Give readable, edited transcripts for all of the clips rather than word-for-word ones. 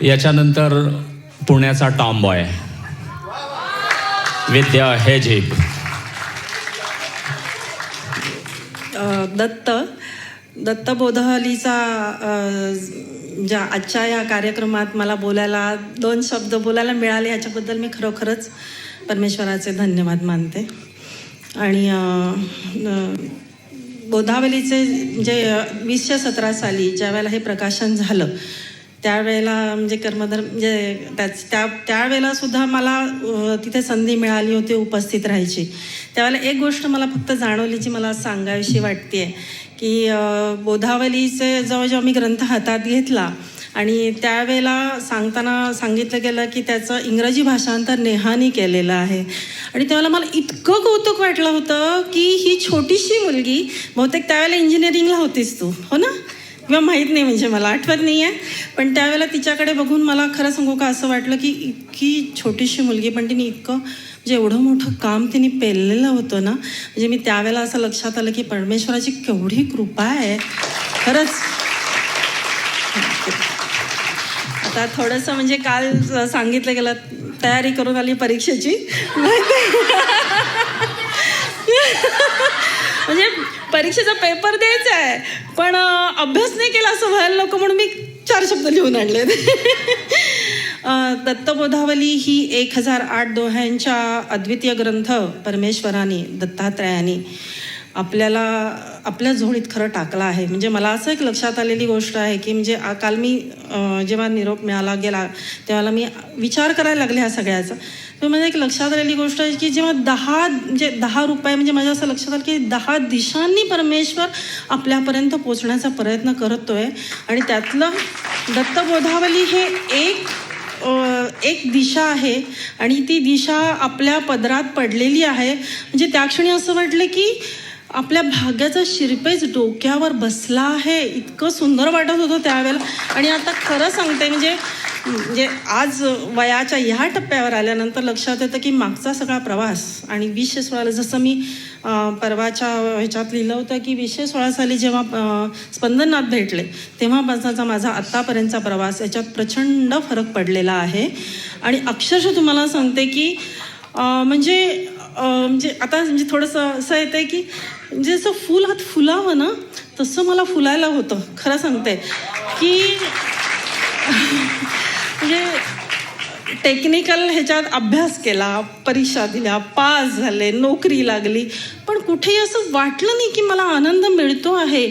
याच्यानंतर पुण्याचा Tom boy विद्या हेजिक. दत्त बोधावलीचा ज्या आजच्या या कार्यक्रमात मला बोलायला 2 शब्द बोलायला मिळाले याच्याबद्दल मी खरोखरच परमेश्वराचे धन्यवाद मानते. आणि बोधावलीचे म्हणजे 2017 साली ज्या वेळेला हे प्रकाशन झालं त्यावेळेला म्हणजे कर्मधर्म म्हणजे त्यावेळेला सुद्धा मला तिथे संधी मिळाली होती उपस्थित राहायची. त्यावेळेला एक गोष्ट मला फक्त जाणवली जी मला सांगावीशी वाटते की बोधावलीचे जेव्हा मी ग्रंथ हातात घेतला आणि त्यावेळेला सांगितलं गेलं की त्याचं इंग्रजी भाषांतर नेहानी केलेलं आहे. आणि त्यावेळेला मला इतकं कौतुक वाटलं होतं की ही छोटीशी मुलगी, बहुतेक त्यावेळेला इंजिनिअरिंगला होतीस तू, हो ना, किंवा माहीत नाही, म्हणजे मला आठवत नाही आहे, पण त्यावेळेला तिच्याकडे बघून मला खरं सांगू का असं वाटलं की इतकी छोटीशी मुलगी पण तिने इतकं म्हणजे एवढं मोठं काम तिने पेललेलं होतं ना. म्हणजे मी त्यावेळेला असं लक्षात आलं की परमेश्वराची केवढी कृपा आहे खरंच. आता थोडंसं म्हणजे काल सांगितलं गेलं तयारी करून आली परीक्षेची, म्हणजे परीक्षेचा पेपर द्यायचा आहे पण अभ्यास नाही केला असं व्हायला नको म्हणून मी 4 शब्द लिहून आणले. दत्तबोधावली ही 1008 दोह्यांच्या अद्वितीय ग्रंथ परमेश्वराने दत्तात्रयाने आपल्या झोळीत खरं टाकला आहे. म्हणजे मला असं एक लक्षात आलेली गोष्ट आहे की म्हणजे काल मी जेव्हा निरोप मिळाला गेला तेव्हा मी विचार करायला लागले ह्या सगळ्याचा. तर मला एक लक्षात आलेली गोष्ट आहे की जेव्हा 10 रुपये म्हणजे माझ्या असं लक्षात आलं की 10 दिशांनी परमेश्वर आपल्यापर्यंत पोचण्याचा प्रयत्न करतोय. आणि त्यातलं दत्तबोधावली हे एक दिशा आहे आणि ती दिशा आपल्या पदरात पडलेली आहे. म्हणजे त्या क्षणी असं वाटलं की आपल्या भाग्याचा शिरपेच डोक्यावर बसला आहे. इतकं सुंदर वाटत होतं त्यावेळेला. आणि आता खरं सांगते म्हणजे आज वयाच्या ह्या टप्प्यावर आल्यानंतर लक्षात येतं की मागचा सगळा प्रवास आणि 2016 जसं मी परवाच्या ह्याच्यात लिहिलं होतं की 2016 साली जेव्हा स्पंदनात भेटले तेव्हापासूनचा माझा आत्तापर्यंतचा प्रवास याच्यात प्रचंड फरक पडलेला आहे. आणि अक्षरशः तुम्हाला सांगते की म्हणजे आता म्हणजे थोडंसं असं येतं की म्हणजे जसं फुल हात फुलावं ना तसं मला फुलायला होतं. खरं सांगते की म्हणजे टेक्निकल ह्याच्यात अभ्यास केला, परीक्षा दिल्या, पास झाले, नोकरी लागली, पण कुठेही असं वाटलं नाही की मला आनंद मिळतो आहे.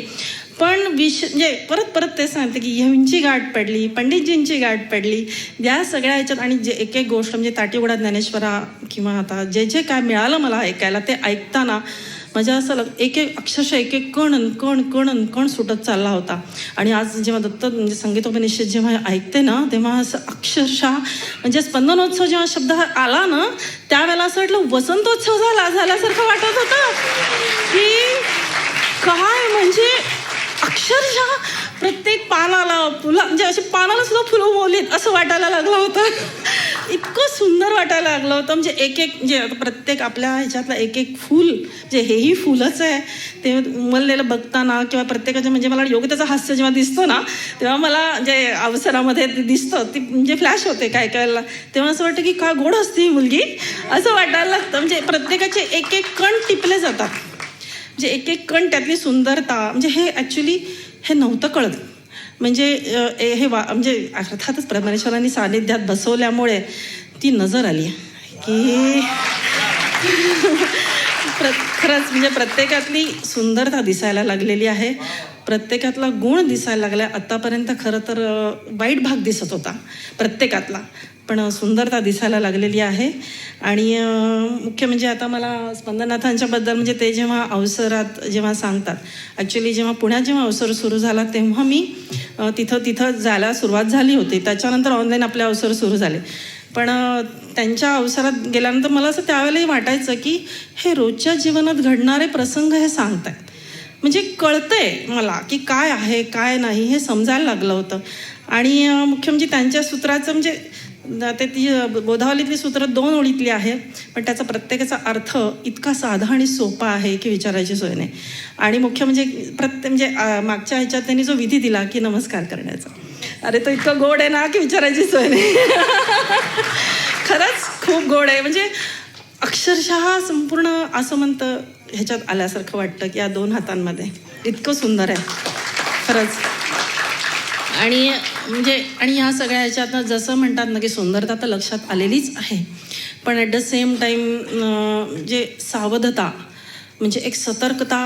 पण म्हणजे परत ते सांगते की ह्यांची गाठ पडली, पंडितजींची गाठ पडली, या सगळ्या ह्याच्यात. आणि जे एक गोष्ट म्हणजे ताटीगुडा ज्ञानेश्वरा किंवा आता जे काय मिळालं मला ऐकायला ते ऐकताना माझ्या असं अक्षरशः एक कण सुटत चालला होता. आणि आज जेव्हा दत्त म्हणजे संगीतोपनिषद जेव्हा ऐकते ना तेव्हा असं अक्षरशः म्हणजे स्पंदनोत्सव जेव्हा शब्द आला ना त्यावेळेला असं वाटलं वसंतोत्सव झाल्यासारखं वाटत होतं की काय म्हणजे अक्षरशः प्रत्येक पानाला म्हणजे असे पानाला सुद्धा फुलं उमवलीत असं वाटायला लागलं होतं. इतकं सुंदर वाटायला लागलं होतं. म्हणजे म्हणजे प्रत्येक आपल्या ह्याच्यातलं एक फूल जे हेही फुलच आहे ते उमललेलं बघताना किंवा प्रत्येकाच्या म्हणजे मला योग्यतेचं हास्य जेव्हा दिसतो ना तेव्हा मला जे अवसरामध्ये दिसतं ती म्हणजे फ्लॅश होते काय वेळेला. तेव्हा असं वाटतं की का गोड असते ही मुलगी असं वाटायला लागतं. म्हणजे प्रत्येकाचे एक कण टिपले जातात, म्हणजे एक कण त्यातली सुंदरता म्हणजे हे ॲक्च्युली हे नव्हतं कळत. म्हणजे हे म्हणजे अर्थातच परमेश्वरांनी सानिध्यात बसवल्यामुळे ती नजर आली की खरंच म्हणजे प्रत्येकातली सुंदरता दिसायला लागलेली आहे, प्रत्येकातला गुण दिसायला लागला. आत्तापर्यंत खरं तर वाईट भाग दिसत होता प्रत्येकातला, पण सुंदरता दिसायला लागलेली आहे. आणि मुख्य म्हणजे आता मला स्पंदनाथांच्याबद्दल म्हणजे ते जेव्हा अवसरात जेव्हा सांगतात, ॲक्च्युली जेव्हा पुण्यात जेव्हा अवसर सुरू झाला तेव्हा मी तिथं जायला सुरुवात झाली होती. त्याच्यानंतर ऑनलाईन आपले अवसर सुरू झाले. पण त्यांच्या अवसरात गेल्यानंतर मला असं त्यावेळेलाही वाटायचं की हे रोजच्या जीवनात घडणारे प्रसंग हे सांगत आहेत. म्हणजे कळतंय मला की काय आहे काय नाही हे समजायला लागलं होतं. आणि मुख्य म्हणजे त्यांच्या सूत्राचं म्हणजे ते ती बोधावलीतली सूत्र 2 ओळीतली आहे पण त्याचा प्रत्येकाचा अर्थ इतका साधा आणि सोपा आहे की विचारायची सोय नाही. आणि मुख्य म्हणजे म्हणजे मागच्या ह्याच्यात त्यांनी जो विधी दिला की नमस्कार करण्याचा अरे तो इतकं गोड आहे ना की विचारायची सोय नाही. खरंच खूप गोड आहे. म्हणजे अक्षरशः संपूर्ण असं म्हणतं ह्याच्यात आल्यासारखं वाटतं की या 2 हातांमध्ये इतकं सुंदर आहे खरंच. आणि म्हणजे आणि ह्या सगळ्या ह्याच्यातनं जसं म्हणतात ना की सुंदरता तर लक्षात आलेलीच आहे, पण ॲट द सेम टाईम जे सावधता म्हणजे एक सतर्कता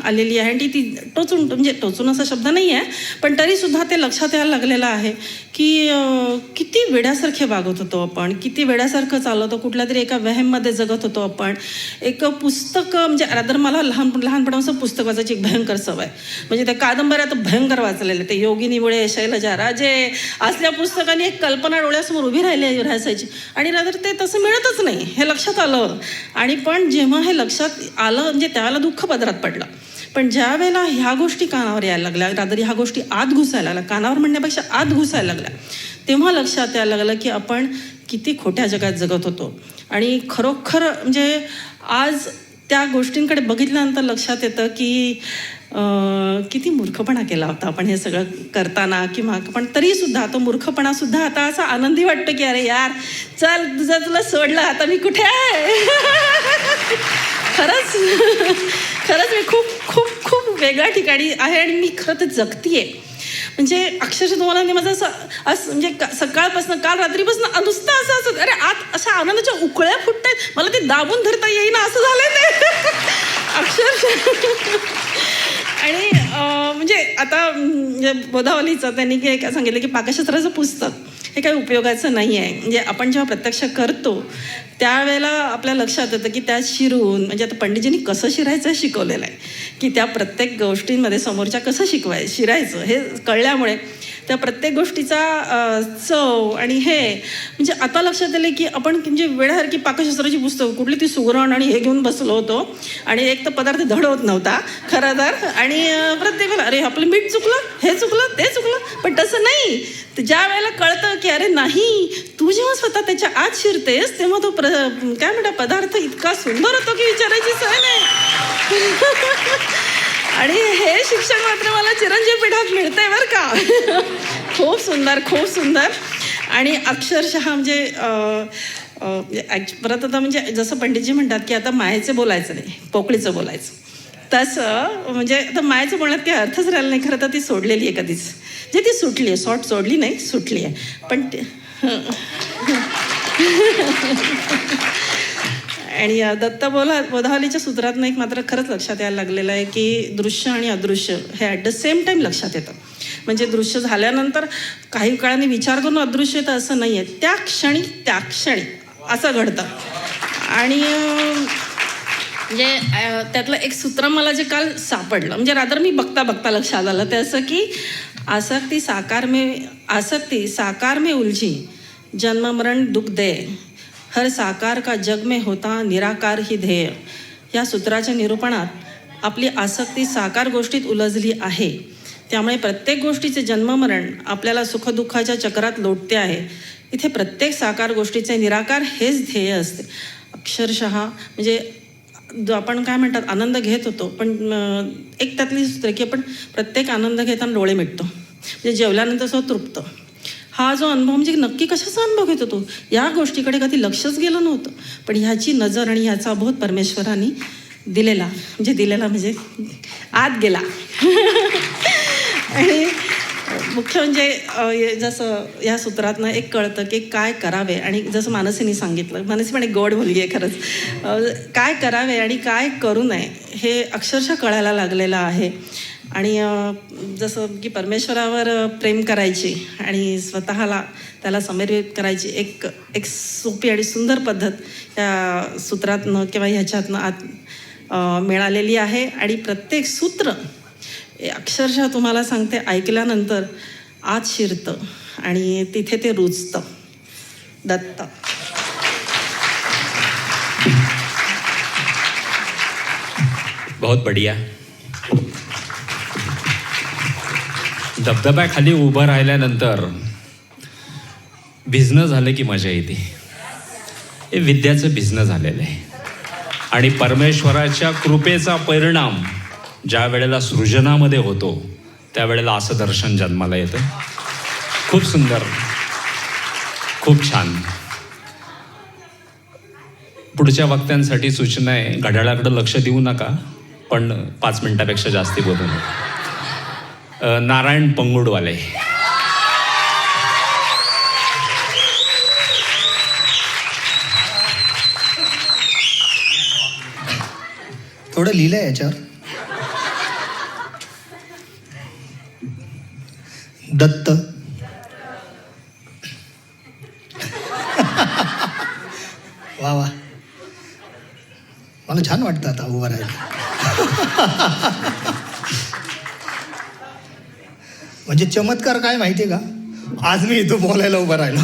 आलेली आहे. आणि ती टोचून असा शब्द नाही आहे, पण तरीसुद्धा ते लक्षात यायला लागलेलं आहे की किती वेड्यासारखे वागत होतो आपण, किती वेड्यासारखं चाललं होतं, कुठल्या तरी एका वहममध्ये जगत होतो आपण. एक पुस्तक म्हणजे रादर मला लहानपणापासून पुस्तक वाचायची एक भयंकर सवय. म्हणजे त्या कादंबऱ्या तर भयंकर वाचलेल्या, ते योगिनीमुळे शैलजा राजे असल्या पुस्तकांनी एक कल्पना डोळ्यासमोर उभी राहायची. आणि रादर ते तसं मिळतच नाही हे लक्षात आलं. आणि पण जेव्हा हे लक्षात आलं म्हणजे त्यावेळेला दुःख पदरात पडलं. पण ज्या वेळेला ह्या गोष्टी कानावर यायला लागल्या, रादर ह्या गोष्टी आत घुसायला लागल्या, कानावर म्हणण्यापेक्षा आत घुसायला लागल्या, तेव्हा लक्षात यायला लागलं की आपण किती खोट्या जगात जगत होतो. आणि खरोखर म्हणजे आज त्या गोष्टींकडे बघितल्यानंतर लक्षात येतं की किती मूर्खपणा केला होता आपण हे सगळं करताना. किंवा पण तरीसुद्धा तो मूर्खपणासुद्धा आता असा आनंदी वाटतं की अरे यार चल तुला सोडलं आता मी कुठे आहे. खरंच मी खूप खूप खूप वेगळ्या ठिकाणी आहे आणि मी खरं तर जगतीये. म्हणजे अक्षरशः तुम्हाला नाही माझं असं म्हणजे सकाळपासून काल रात्रीपासून नुसतं असं अरे आत अशा आनंदाच्या उकळ्या फुटतायत, मला ते दाबून धरता येईना असं झालंय ते अक्षरशः. आणि म्हणजे आता बोधावलीचं त्यांनी काय सांगितलं की पाकशास्त्राचं पुस्तक हे काही उपयोगाचं नाही आहे. म्हणजे आपण जेव्हा प्रत्यक्ष करतो त्यावेळेला आपल्या लक्षात येतं की त्यात शिरून म्हणजे आता पंडितजींनी कसं शिरायचं शिकवलेलं आहे की त्या प्रत्येक गोष्टींमध्ये समोरच्या कसं शिरायचं हे कळल्यामुळे त्या प्रत्येक गोष्टीचा चव आणि हे म्हणजे आता लक्षात आले की आपण म्हणजे वेळासारखी पाकशास्त्राची पुस्तकं कुठली ती सुगरण आणि हे घेऊन बसलो होतो. आणि एक तर पदार्थ धड होत नव्हता खरं तर. आणि प्रत्येकाला अरे आपलं मीठ चुकलं, हे चुकलं, ते चुकलं. पण तसं नाही, तर ज्या वेळेला कळतं की अरे नाही, तू जेव्हा स्वतः त्याच्या आत शिरतेस तेव्हा तो काय म्हणतात पदार्थ इतका सुंदर होतो की विचारायची सोय नाही. आणि हे शिक्षण मात्र मला चिरंजीव पीठात मिळतंय बरं का. खूप सुंदर, खूप सुंदर. आणि अक्षरशः म्हणजे परत आता म्हणजे जसं पंडितजी म्हणतात की आता मायेचं बोलायचं नाही, पोकळीचं बोलायचं. तसं म्हणजे आता मायेचं बोलण्यात काही अर्थच राहिला नाही. खरं तर ती सोडलेली आहे कधीच, जे ती सुटली आहे, शॉर्ट सोडली नाही, सुटली आहे. पण आणि बोधावलीच्या सूत्रातनं एक मात्र खरंच लक्षात यायला लागलेलं आहे की दृश्य आणि अदृश्य हे ॲट द सेम टाईम लक्षात येतं. म्हणजे दृश्य झाल्यानंतर काही काळाने विचार करून अदृश्य येतं असं नाही आहे, त्या क्षणी असं घडतं. आणि म्हणजे त्यातलं एक सूत्र मला जे काल सापडलं म्हणजे रादर मी बघता लक्षात आलं ते असं की आसक्ती साकार में उलझी जन्म मरण दुख दे, हर साकार का जग में होता निराकार ही ध्येय. या सूत्राच्या निरूपणात आपली आसक्ती साकार गोष्टीत उलझली आहे, त्यामुळे प्रत्येक गोष्टीचे जन्ममरण आपल्याला सुखदुःखाच्या चक्रात लोटते आहे. इथे प्रत्येक साकार गोष्टीचे निराकार हेच ध्येय असते. अक्षरशः म्हणजे आपण काय म्हणतात आनंद घेत होतो, पण एक त्यातली सूत्र की आपण प्रत्येक आनंद घेताना डोळे मिटतो, म्हणजे जेवल्यानंतर सो तृप्त. हा जो अनुभव म्हणजे नक्की कशाचा अनुभव घेत होतो या गोष्टीकडे कधी लक्षच गेलं नव्हतं. पण ह्याची नजर आणि ह्याचा बोध परमेश्वरांनी दिलेला म्हणजे आत गेला. आणि मुख्य म्हणजे जसं या सूत्रातनं एक कळतं की काय करावे. आणि जसं मानसीने सांगितलं, मानसी पण एक गोड मुलगी आहे खरंच, काय करावे आणि काय करू नये हे अक्षरशः कळायला लागलेलं आहे. आणि जसं की परमेश्वरावर प्रेम करायची आणि स्वतःला त्याला समर्पित करायची एक सोपी आणि सुंदर पद्धत या सूत्रातनं किंवा ह्याच्यातनं आत मिळालेली आहे. आणि प्रत्येक सूत्र अक्षरशः तुम्हाला सांगते ऐकल्यानंतर आत शिरतं आणि तिथे ते रुजतं. दत्त. बहुत बढ़िया. धबधब्याखाली उभं राहिल्यानंतर भिजणं झालं की मजा येते. हे विद्याचं भिजणं झालेलं आहे. आणि परमेश्वराच्या कृपेचा परिणाम ज्या वेळेला सृजनामध्ये होतो त्यावेळेला असं दर्शन जन्माला येतं. खूप सुंदर, खूप छान. पुढच्या वक्त्यांसाठी सूचना आहे, घड्याळाकडे लक्ष देऊ नका, पण 5 मिनिटापेक्षा जास्ती बोलू नका. नारायण पंगुडवाले. थोडं लिहिलंय याच्यावर. दत्त वा वा, मला छान वाटतं आता उभं राहायला. म्हणजे चमत्कार काय माहितीये का, आज मी इथं बोलायला उभं राहिलो.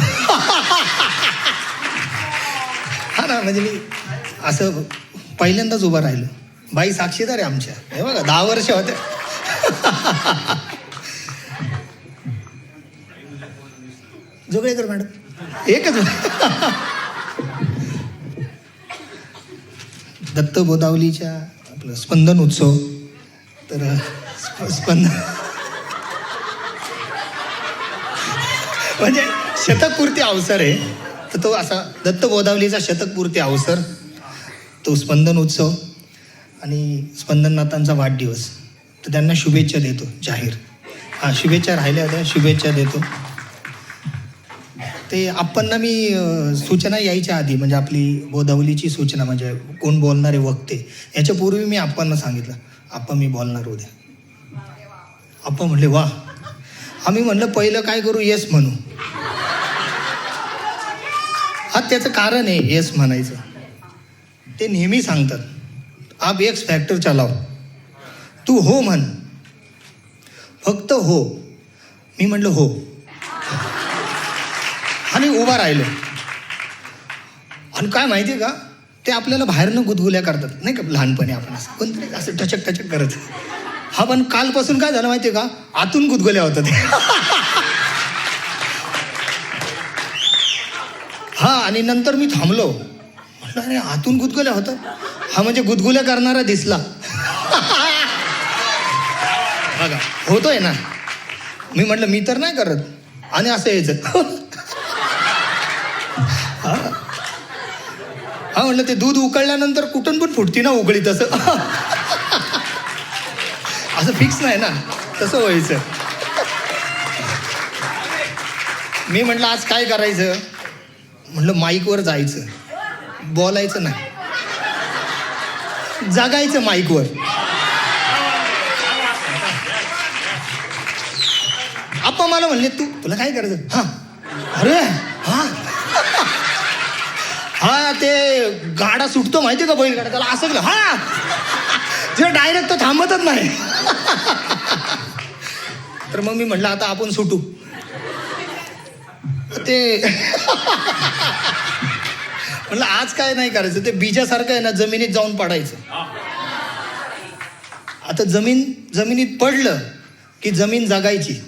हा ना, म्हणजे मी असं पहिल्यांदाच उभं राहिलो. बाई साक्षीदार आहे आमच्या, हे बघा 10 वर्ष होते. जोगळेकर मॅडम एकच. दत्त बोदावलीच्या आपलं स्पंदन उत्सव, तर स्पंदन म्हणजे शतकपूर्ती अवसर आहे, तर तो असा दत्त बोदावलीचा शतकपूर्ती अवसर, तो स्पंदन उत्सव आणि स्पंदननाथांचा वाढदिवस, तर त्यांना शुभेच्छा देतो जाहीर. शुभेच्छा राहिल्या होत्या, शुभेच्छा देतो. ते आपणना मी सूचना यायच्या आधी, म्हणजे आपली बोदावलीची सूचना, म्हणजे कोण बोलणारे वक्ते, याच्यापूर्वी मी आपणना सांगितलं, आपण मी बोलणार उद्या. आपण म्हणले वा. आम्ही म्हणलं पहिलं काय करू, येस म्हणू. हा त्याचं कारण आहे येस म्हणायचं. ते नेहमी सांगतात, आप एक्स फॅक्टर चालाव, तू हो म्हण, फक्त हो. मी म्हटलं हो, आणि उभा राहिलो. आणि काय माहिती आहे का, ते आपल्याला बाहेरनं गुदगुल्या करतात नाही का, लहानपणी आपण असं कोणतरी असं टचक टचक करत. हा, पण कालपासून काय झालं माहिती आहे का, आतून गुदगुल्या होतात. हा, आणि नंतर मी थांबलो, म्हटलं अरे आतून गुदगुल्या होतात. हा, म्हणजे गुदगुल्या करणारा दिसला. बघा होतोय ना. मी म्हटलं मी तर नाही करत, आणि असं यायचं. हा, म्हटलं ते दूध उकळल्यानंतर कुठून पण फुटती ना उकळी, तसं असं फिक्स नाही ना, तसं व्हायचं. मी म्हटलं आज काय करायचं, म्हटलं माईकवर जायचं, बोलायचं नाही, जगायचं माईकवर. आप्पा मला म्हणले तुला काय करायचं. हा, अरे हा हा, ते गाडा सुटतो माहिती का, बैलगाडा, त्याला असं केलं. हा, जे डायरेक्ट तो थांबतच नाही. तर मग मी म्हटलं आता आपण सुटू. ते म्हटलं आज काय नाही करायचं, ते बीजासारखं आहे ना, जमिनीत जाऊन पडायचं. आता जमिनीत पडलं की जमीन जगायची,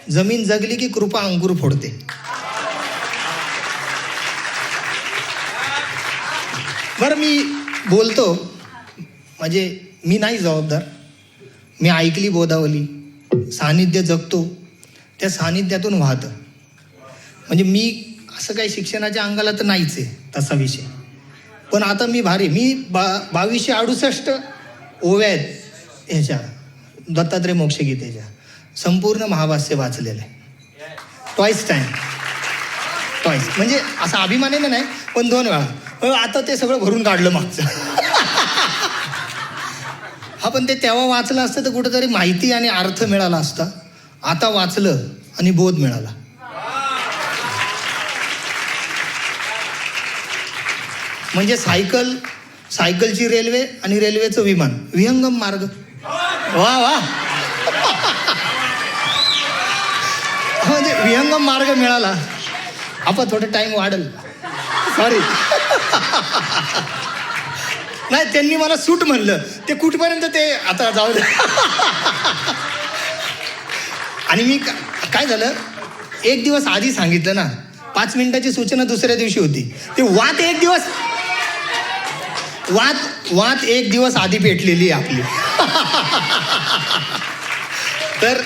जमीन जगली की कृपा अंकुर फोडते. बरं, मी बोलतो म्हणजे मी नाही जबाबदार. मी ऐकली बोदावली, सानिध्य जगतो, त्या सानिध्यातून वाहतं. म्हणजे मी असं काही शिक्षणाच्या अंगाला तर नाहीच आहे तसा विषय, पण आता मी भारी, मी 2268 ओव्या आहेत ह्याच्या दत्तात्रय मोक्षगीतेच्या, संपूर्ण महाभाष्य वाचलेलं आहे. ट्वाईस, म्हणजे असं अभिमानाने नाही, पण 2 वेळा. आता ते सगळं भरून काढलं मागचं. हा, पण ते तेव्हा वाचलं असतं तर कुठेतरी माहिती आणि अर्थ मिळाला असता. आता वाचलं आणि बोध मिळाला. म्हणजे सायकलची रेल्वे आणि रेल्वेचं विमान, विहंगम मार्ग. वा वा. म्हणजे विहंगम मार्ग मिळाला. आपण थोडं टाइम वाढेल, सॉरी. नाही, त्यांनी मला सूट म्हणलं, ते कुठपर्यंत ते आता जाऊ दे. आणि मी काय झालं, 1 दिवस आधी सांगितलं ना, 5 मिनिटाची सूचना दुसऱ्या दिवशी होती. ते वात एक दिवस आधी पेटलेली आपली. तर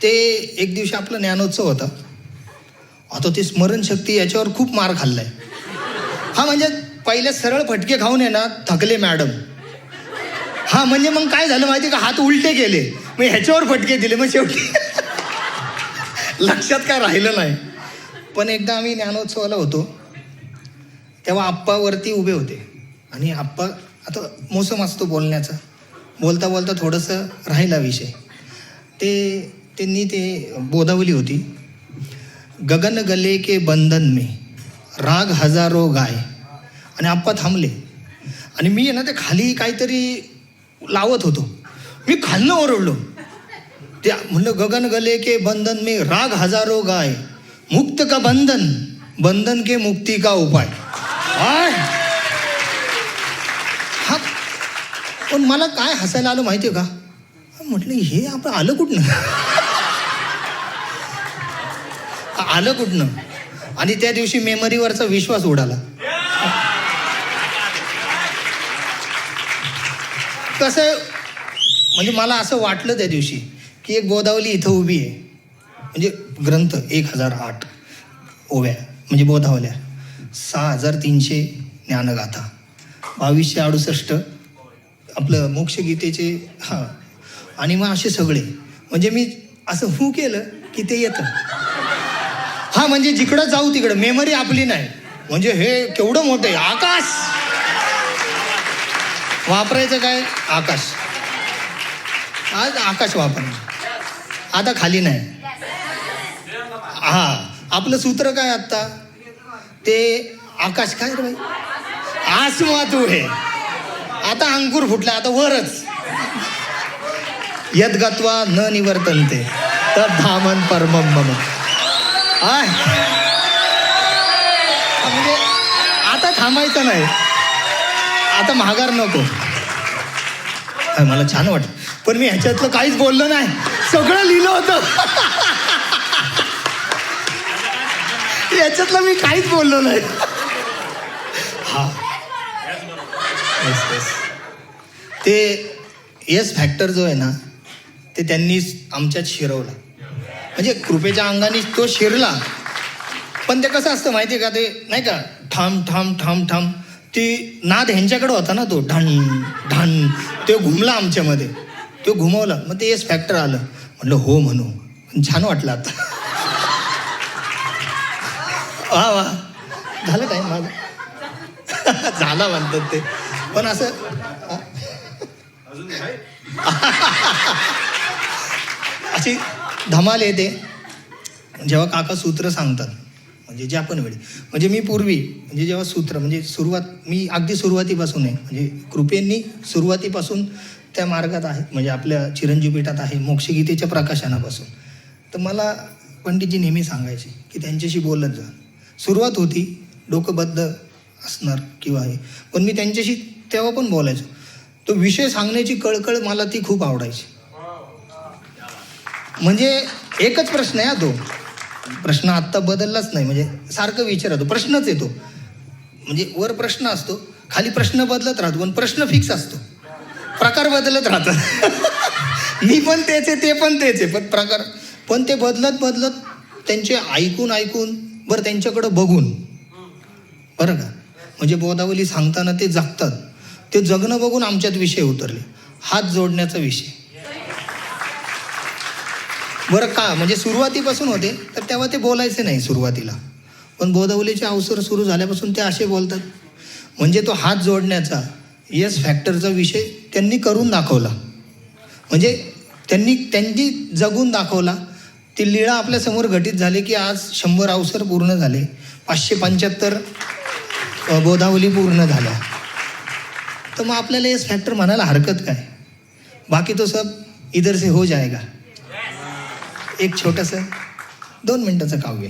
ते एक दिवशी आपला ज्ञानोत्सव होता. आता ते स्मरणशक्ती याच्यावर खूप मार खाल्लाय. हा म्हणजे पहिले सरळ फटके खाऊन आहे ना थकले मॅडम. हा म्हणजे मग काय झालं माहिती का, हात उलटे गेले, मग ह्याच्यावर फटके दिले, मग शेवटी लक्षात काय राहिलं नाही. पण एकदा आम्ही ज्ञानोत्सवाला होतो तेव्हा आप्पा वरती उभे होते आणि आप्पा, आता मोसम असतो बोलण्याचा, बोलता बोलता थोडंसं राहिला विषय. त्यांनी बोधावली होती, गगन गले के बंधन में राग हजारो गाय. आणि आप्पा थांबले आणि मी आहे ना ते खाली काहीतरी लावत होतो, मी खालनं ओरडलो. ते म्हणलं गगन गले के बंधन में राग हजारो गाय, मुक्त का बंधन, बंधन के मुक्ती का उपाय. हा पण मला काय हसायला आलं माहिती आहे का, म्हटलं हे आपण आलं कुठनं आलं कुठनं. आणि त्या दिवशी मेमरीवरचा विश्वास उडाला. कसं म्हणजे मला असं वाटलं त्या दिवशी की एक गोदावली इथं उभी आहे, म्हणजे ग्रंथ 1008 ओव्या म्हणजे बोधावल्या, 6300 ज्ञानगाथा, 2268 आपलं मोक्षगीतेचे. हां आणि मग असे सगळे, म्हणजे मी असं हू केलं की ते येतं. हा म्हणजे जिकडं जाऊ तिकडं मेमरी आपली नाही. म्हणजे हे केवढं मोठं आहे, आकाश वापरायचं काय, आकाश. आज आकाश वापरणं, आता खाली नाही. हा आपलं सूत्र काय आत्ता ते आकाश काय रे बाई, आसमा तू हे. आता अंकुर फुटला, आता वरच. यद गत्वा न निवर्तन्ते तद धामन परमम मम. म्हणजे आता थांबायचं नाही, आता माघार नको. मला छान वाटत, पण मी ह्याच्यातलं काहीच बोललो नाही, सगळं लिहिलं होतं. याच्यातलं मी काहीच बोललो नाही. हा ते येस फॅक्टर जो आहे ना ते त्यांनी आमच्यात शिरवला, म्हणजे कृपेच्या अंगाने तो शिरला. पण ते कसं असतं माहिती आहे का, ते नाही का ठाम ठाम ठाम ठाम, ती नाद ह्यांच्याकडे होता ना, तो ढण ढण ते घुमला आमच्यामध्ये, तो घुमवला. मग ते येस फॅक्टर आलं, म्हटलं हो म्हणू, छान वाटलं आता. वा वा झालं काय माझं झाला म्हणतात ते. पण असं अशी धमाल येते जेव्हा काका सूत्र सांगतात. म्हणजे ज्या पण वेळी, म्हणजे मी पूर्वी म्हणजे जेव्हा सूत्र म्हणजे सुरुवात, मी अगदी सुरुवातीपासून आहे, म्हणजे कृपेंनी सुरुवातीपासून त्या मार्गात आहे, म्हणजे आपल्या चिरंजीव पीठात आहे, मोक्षगीतेच्या प्रकाशनापासून. तर मला पंडितजी नेहमी सांगायचे की त्यांच्याशी बोलत जा. सुरुवात होती, डोकं बद्ध असणार किंवा हे, पण मी त्यांच्याशी तेव्हा पण बोलायचो. तो विषय सांगण्याची कळकळ मला ती खूप आवडायची. म्हणजे एकच प्रश्न आहे, तो प्रश्न आत्ता बदललाच नाही, म्हणजे सारखं विचारतो, प्रश्नच येतो. म्हणजे वर प्रश्न असतो, खाली प्रश्न बदलत राहतो, पण प्रश्न फिक्स असतो, प्रकार बदलत राहतात. मी पण तेच आहे, ते पण तेच आहे, पण प्रकार पण ते बदलत बदलत त्यांचे ऐकून ऐकून बरं त्यांच्याकडं बघून, बरं का, म्हणजे बोधावली सांगताना ते जगतात, ते जगणं बघून आमच्यात विषय उतरले. हात जोडण्याचा विषय बरं का, म्हणजे सुरुवातीपासून होते, तर तेव्हा ते बोलायचे नाही सुरुवातीला, पण बोधावलीचे अवसर सुरू झाल्यापासून ते असे बोलतात. म्हणजे तो हात जोडण्याचा येस फॅक्टरचा विषय त्यांनी करून दाखवला, म्हणजे त्यांनी जगून दाखवला. ती लीळा आपल्यासमोर घटित झाली की आज 100 अवसर पूर्ण झाले, 575 बोधावली पूर्ण झाल्या. तर मग आपल्याला येस फॅक्टर म्हणायला हरकत काय, बाकी तो सब इधर से हो जाएगा. एक छोटंसं 2 मिनिटाचं काव्य.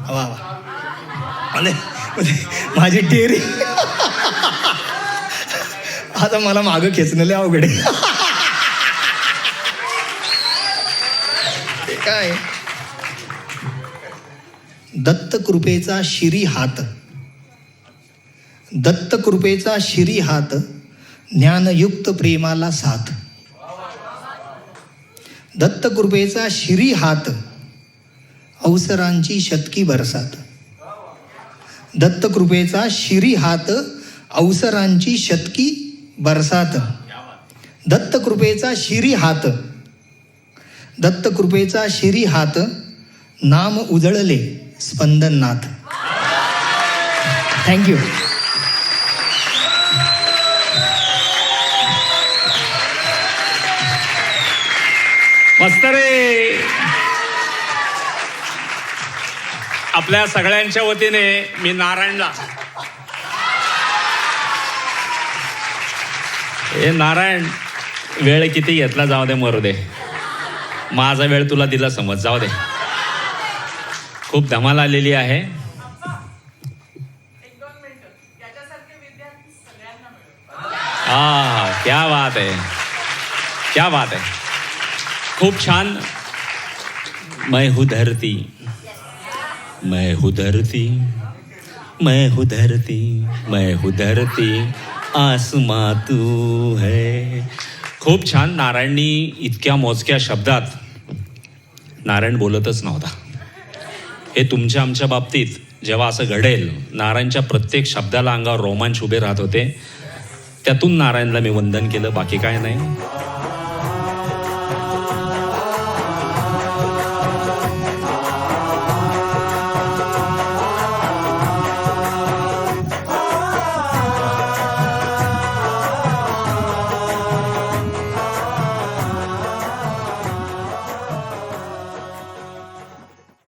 वा वा माझी टेरी आता मला मागं खेचणं लय अवघड आहे. ते काय, दत्त कृपेचा शिरी हात, दत्त कृपेचा शिरी हात, ज्ञानयुक्त प्रेमाला साथ. दत्तकृपेचा शिरी हात अवसरांची शतकी बरसात. दत्तकृपेचा शिरी हात अवसरांची शतकी बरसात. दत्तकृपेचा शिरी हात, दत्तकृपेचा शिरी हात, नाम उजळले स्पंदननाथ. थँक्यू. मस्त रे. आपल्या सगळ्यांच्या वतीने मी नारायणला, ए नारायण, वेळ किती घेतला जाऊ दे, मरू दे. माझा वेळ तुला दिला समज, जाऊ दे. खूप धमाल आलेली आहे. क्या बात आहे, क्या बात आहे. खूप छान. मैं हूँ धरती, मैं हूँ धरती, मैं हूँ धरती, मैं हूँ धरती, आसमां तू है. खूप छान. नारायणनी इतक्या मोजक्या शब्दात नारायण बोलतच नव्हता. हे तुमच्या आमच्या बाबतीत जेव्हा असं घडेल, नारायणच्या प्रत्येक शब्दाला अंगावर रोमांच उभे राहत होते. त्यातून नारायणला मी वंदन केलं, बाकी काय नाही.